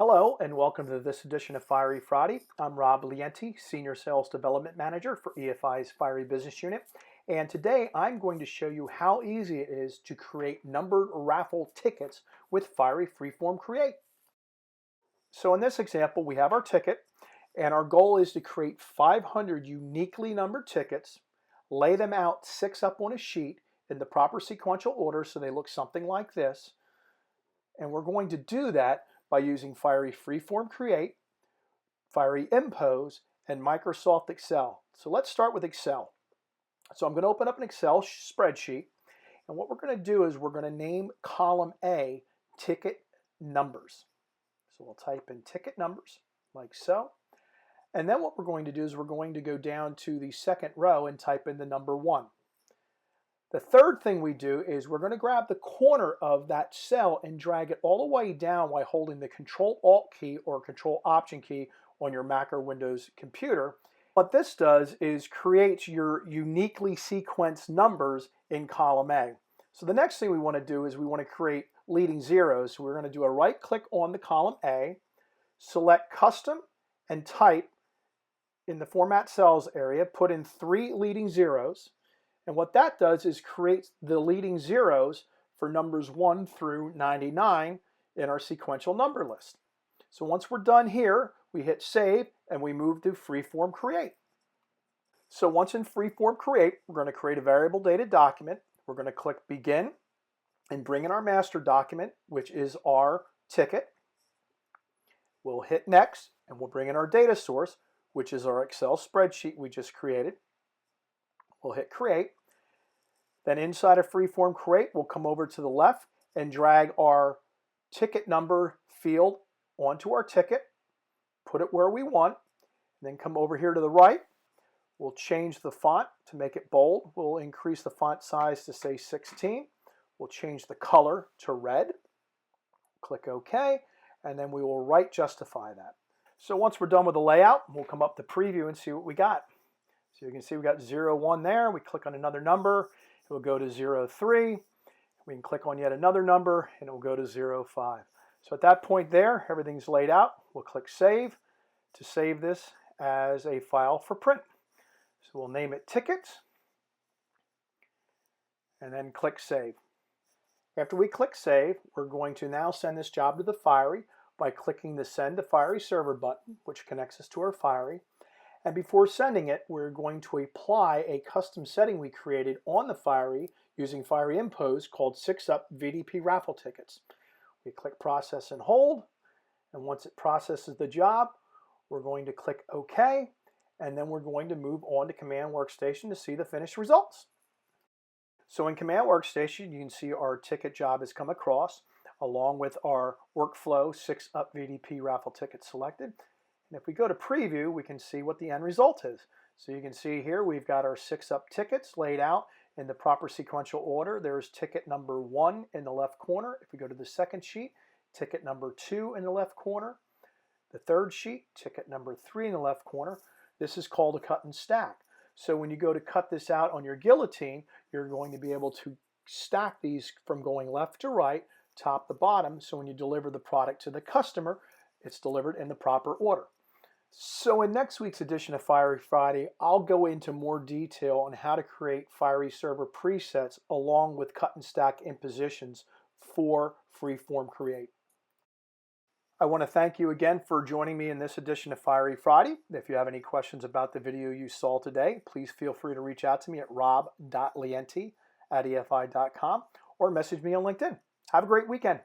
Hello and welcome to this edition of Fiery Friday. I'm Rob Lienti, Senior Sales Development Manager for EFI's Fiery Business Unit. And today I'm going to show you how easy it is to create numbered raffle tickets with Fiery FreeForm Create. So in this example, we have our ticket and our goal is to create 500 uniquely numbered tickets, lay them out 6 up on a sheet in the proper sequential order so they look something like this. And we're going to do that by using Fiery FreeForm Create, Fiery Impose, and Microsoft Excel. So let's start with Excel. So I'm going to open up an Excel spreadsheet, and what we're going to do is we're going to name column A ticket numbers. So we'll type in ticket numbers like so. And then what we're going to do is we're going to go down to the second row and type in the number 1. The third thing we do is we're going to grab the corner of that cell and drag it all the way down while holding the Control-Alt key or Control-Option key on your Mac or Windows computer. What this does is creates your uniquely sequenced numbers in column A. So the next thing we want to do is we want to create leading zeros. So we're going to do a right-click on the column A, select Custom, and type in the Format Cells area, put in 3 leading zeros. And what that does is creates the leading zeros for numbers 1 through 99 in our sequential number list. So once we're done here, we hit Save and we move to FreeForm Create. So once in FreeForm Create, we're going to create a variable data document. We're going to click Begin and bring in our master document, which is our ticket. We'll hit Next and we'll bring in our data source, which is our Excel spreadsheet we just created. We'll hit Create. Then inside of FreeForm Create, we'll come over to the left and drag our ticket number field onto our ticket, put it where we want, and then come over here to the right. We'll change the font to make it bold. We'll increase the font size to say 16. We'll change the color to red. Click OK, and then we will right justify that. So once we're done with the layout, we'll come up to Preview and see what we got. So you can see we got 0, 1 there. We click on another number, it will go to 0, 3. We can click on yet another number and it will go to 0, 5. So at that point there, everything's laid out. We'll click Save to save this as a file for print. So we'll name it Tickets and then click Save. After we click Save, we're going to now send this job to the Fiery by clicking the Send to Fiery Server button, which connects us to our Fiery. And before sending it, we're going to apply a custom setting we created on the Fiery using Fiery Impose called 6-up VDP raffle tickets. We click Process and Hold, and once it processes the job, we're going to click OK, and then we're going to move on to Command Workstation to see the finished results. So in Command Workstation, you can see our ticket job has come across, along with our workflow 6-up VDP raffle ticket selected. And if we go to Preview, we can see what the end result is. So you can see here we've got our 6-up tickets laid out in the proper sequential order. There's ticket number 1 in the left corner. If we go to the second sheet, ticket number 2 in the left corner. The third sheet, ticket number 3 in the left corner. This is called a cut and stack. So when you go to cut this out on your guillotine, you're going to be able to stack these from going left to right, top to bottom. So when you deliver the product to the customer, it's delivered in the proper order. So in next week's edition of Fiery Friday, I'll go into more detail on how to create Fiery server presets along with cut and stack impositions for FreeForm Create. I want to thank you again for joining me in this edition of Fiery Friday. If you have any questions about the video you saw today, please feel free to reach out to me at rob.lienti@efi.com or message me on LinkedIn. Have a great weekend.